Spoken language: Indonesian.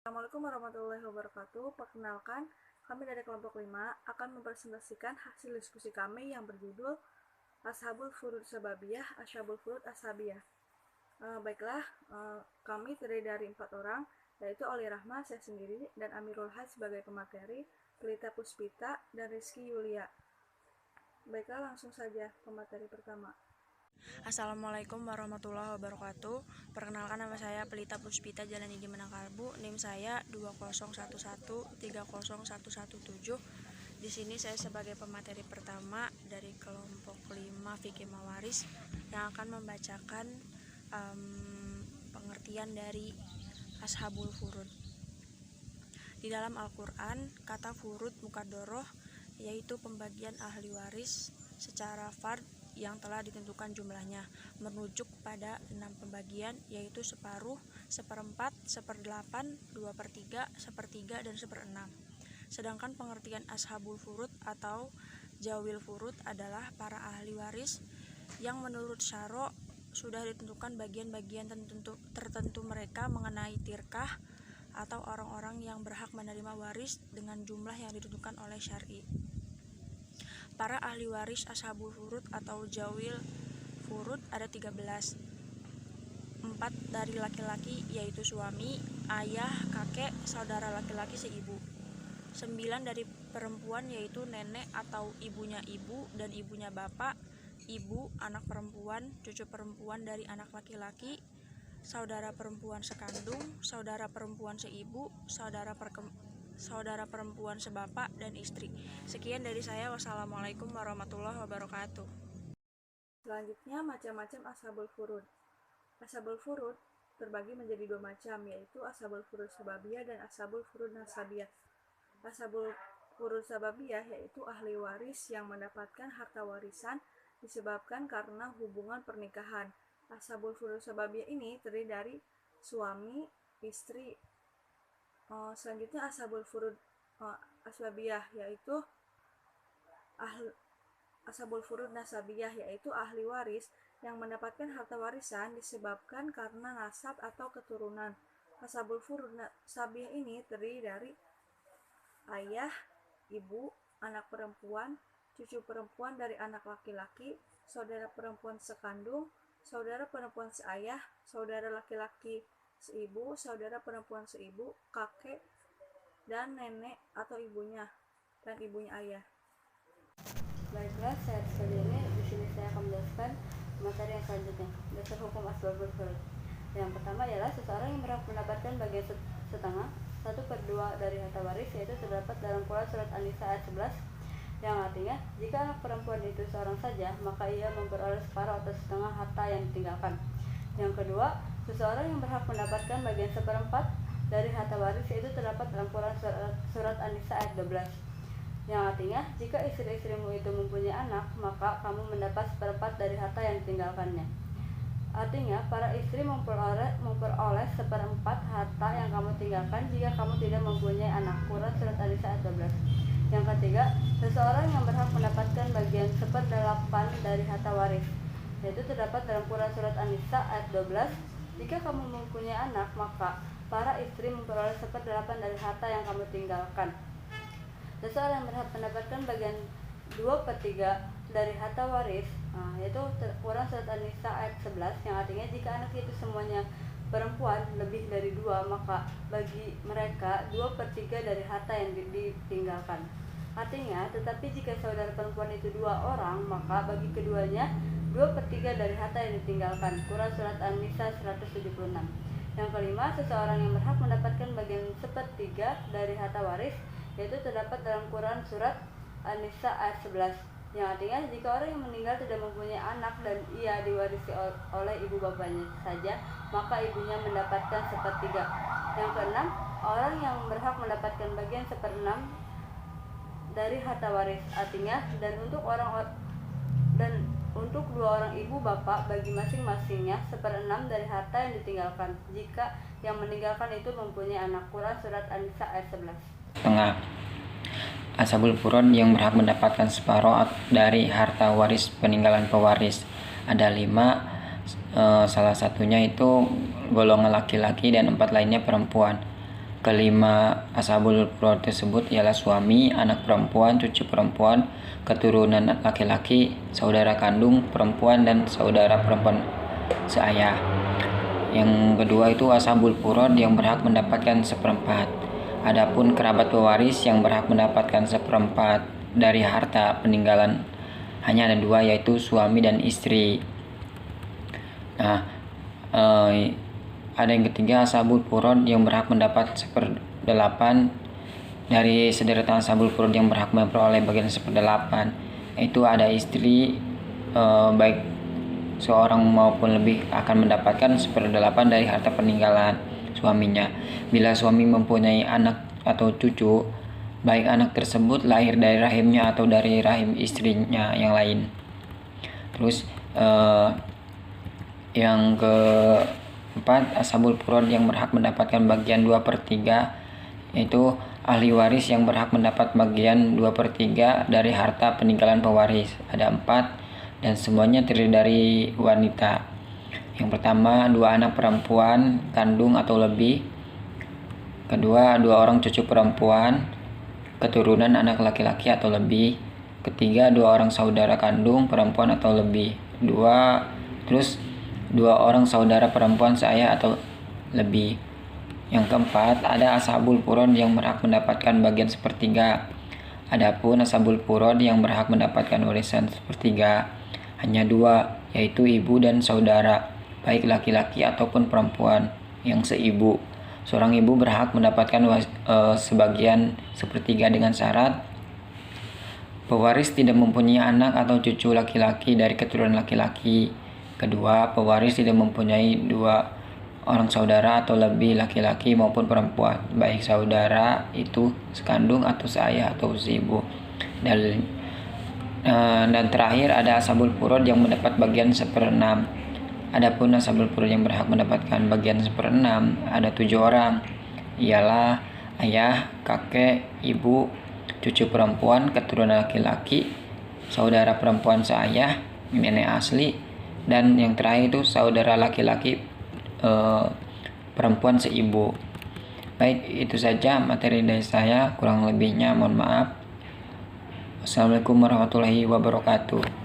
Assalamualaikum warahmatullahi wabarakatuh. Perkenalkan, kami dari kelompok 5 akan mempresentasikan hasil diskusi kami yang berjudul Ashabul Furud Sababiyah, Ashabul Furud Ashabiyah. Baiklah, kami terdiri dari 4 orang, yaitu Oli Rahma, saya sendiri, dan Amirul Haj sebagai pemateri, Pelita Puspita, dan Rizky Yulia. Baiklah, langsung saja pemateri pertama. Assalamualaikum warahmatullahi wabarakatuh. Perkenalkan, nama saya Pelita Puspita Jalan Igi Menang Kalbu. NIM saya 201130117. Di sini saya sebagai pemateri pertama dari kelompok 5 Fikih Mawaris yang akan membacakan pengertian dari Ashabul Furud. Di dalam Al-Quran, kata furud mukadoroh yaitu pembagian ahli waris secara fard yang telah ditentukan jumlahnya, merujuk pada 6 pembagian, yaitu separuh, seperempat, seperdelapan, 2/3, sepertiga, dan seperenam. Sedangkan pengertian ashabul furud atau jawil furud adalah para ahli waris yang menurut syaro sudah ditentukan bagian-bagian tertentu mereka mengenai tirkah atau orang-orang yang berhak menerima waris dengan jumlah yang ditentukan oleh syar'i. Para ahli waris ashabul furud atau jawil furud ada 13. 4 dari laki-laki yaitu suami, ayah, kakek, saudara laki-laki seibu. 9 dari perempuan yaitu nenek atau ibunya ibu dan ibunya bapak, ibu, anak perempuan, cucu perempuan dari anak laki-laki, saudara perempuan sekandung, saudara perempuan seibu, saudara perempuan sebapak, dan istri. Sekian dari saya. Wassalamualaikum warahmatullahi wabarakatuh. Selanjutnya, macam-macam ashabul furud. Ashabul furud terbagi menjadi 2 macam, yaitu ashabul furud sababiyah dan ashabul furud nasabiyah. Ashabul furud sababiyah yaitu ahli waris yang mendapatkan harta warisan disebabkan karena hubungan pernikahan. Ashabul furud sababiyah ini terdiri dari suami, istri. Selanjutnya ashabul furud asbabiyah yaitu ashabul furud nasabiyah yaitu ahli waris yang mendapatkan harta warisan disebabkan karena nasab atau keturunan. Ashabul furud nasabiyah ini terdiri dari ayah, ibu, anak perempuan, cucu perempuan dari anak laki-laki, saudara perempuan sekandung, saudara perempuan seayah, saudara laki-laki seibu, saudara perempuan seibu, kakek, dan nenek atau ibunya, dan ibunya ayah. Baiklah, saya sekalian di sini saya akan menjelaskan materi yang selanjutnya, dasar hukum asbabul furud. Yang pertama ialah seseorang yang berhak mendapatkan bagian setengah 1/2 dari harta waris, yaitu terdapat dalam Quran surat An-Nisa ayat 11, yang artinya jika anak perempuan itu seorang saja, maka ia memperoleh separuh atau setengah harta yang ditinggalkan. Yang kedua, seseorang yang berhak mendapatkan bagian 1/4 dari harta waris, yaitu terdapat dalam Quran surat An-Nisa ayat 12, yang artinya jika istri-istrimu itu mempunyai anak, maka kamu mendapat 1/4 dari harta yang ditinggalkannya. Artinya para istri memperoleh 1/4 harta yang kamu tinggalkan jika kamu tidak mempunyai anak. Quran surat An-Nisa ayat 12. Yang ketiga, seseorang yang berhak mendapatkan bagian 1/8 dari harta waris, yaitu terdapat dalam Quran surat An-Nisa ayat 12. Jika kamu mempunyai anak, maka para istri memperoleh 1/8 dari harta yang kamu tinggalkan. Seseorang yang berhak mendapatkan bagian 2/3 dari harta waris, yaitu Quran surat An-Nisa ayat 11, yang artinya jika anak itu semuanya perempuan lebih dari 2, maka bagi mereka 2/3 dari harta yang ditinggalkan. Artinya, tetapi jika saudara perempuan itu 2 orang, maka bagi keduanya 2/3 dari harta yang ditinggalkan. Quran surat An-Nisa 176. Yang kelima, seseorang yang berhak mendapatkan bagian 1/3 dari harta waris, yaitu terdapat dalam Quran surat An-Nisa ayat 11, yang artinya jika orang yang meninggal tidak mempunyai anak dan ia diwarisi oleh ibu bapaknya saja, maka ibunya mendapatkan 1/3. Yang keenam, orang yang berhak mendapatkan bagian 1/6 dari harta waris, artinya dan untuk 2 orang ibu bapak bagi masing-masingnya 1/6 dari harta yang ditinggalkan jika yang meninggalkan itu mempunyai anak. Quran surat An-Nisa ayat 11. Tengah. Ashabul furud yang berhak mendapatkan separuh dari harta waris peninggalan pewaris ada 5, salah satunya itu golongan laki-laki dan 4 lainnya perempuan. kelima ashabul furud tersebut ialah suami, anak perempuan, cucu perempuan, keturunan laki-laki, saudara kandung perempuan, dan saudara perempuan seayah. Yang kedua itu ashabul furud yang berhak mendapatkan seperempat. Adapun kerabat pewaris yang berhak mendapatkan seperempat dari harta peninggalan hanya ada dua, yaitu suami dan istri. Nah, ada yang ketiga ashabul furud yang berhak mendapat 1/8 dari sederetan ashabul furud yang berhak memperoleh bagian 1/8, yaitu ada istri baik seorang maupun lebih akan mendapatkan 1/8 dari harta peninggalan suaminya. Bila suami mempunyai anak atau cucu, baik anak tersebut lahir dari rahimnya atau dari rahim istrinya yang lain. Terus yang keempat ashabul furud yang berhak mendapatkan bagian 2/3, yaitu ahli waris yang berhak mendapat bagian 2/3 dari harta peninggalan pewaris. Ada 4 dan semuanya terdiri dari wanita. Yang pertama 2 anak perempuan kandung atau lebih. Kedua 2 orang cucu perempuan keturunan anak laki-laki atau lebih. Ketiga 2 orang saudara kandung perempuan atau lebih. 2 orang saudara perempuan seayah atau lebih. Yang keempat ada ashabul furud yang berhak mendapatkan bagian 1/3. Adapun ashabul furud yang berhak mendapatkan warisan 1/3 hanya 2, yaitu ibu dan saudara, baik laki-laki ataupun perempuan yang seibu. Seorang ibu berhak mendapatkan sebagian 1/3 dengan syarat pewaris tidak mempunyai anak atau cucu laki-laki dari keturunan laki-laki. Kedua, pewaris tidak mempunyai 2 orang saudara atau lebih laki-laki maupun perempuan, baik saudara itu sekandung atau seayah atau seibu. Dan terakhir ada ashabul furud yang mendapat bagian 1/6. Adapun ashabul furud yang berhak mendapatkan bagian 1/6 ada 7 orang, ialah ayah, kakek, ibu, cucu perempuan, keturunan laki-laki, saudara perempuan seayah, nenek asli, dan yang terakhir itu saudara laki-laki perempuan seibu. Baik, itu saja materi dari saya, kurang lebihnya mohon maaf. Assalamualaikum warahmatullahi wabarakatuh.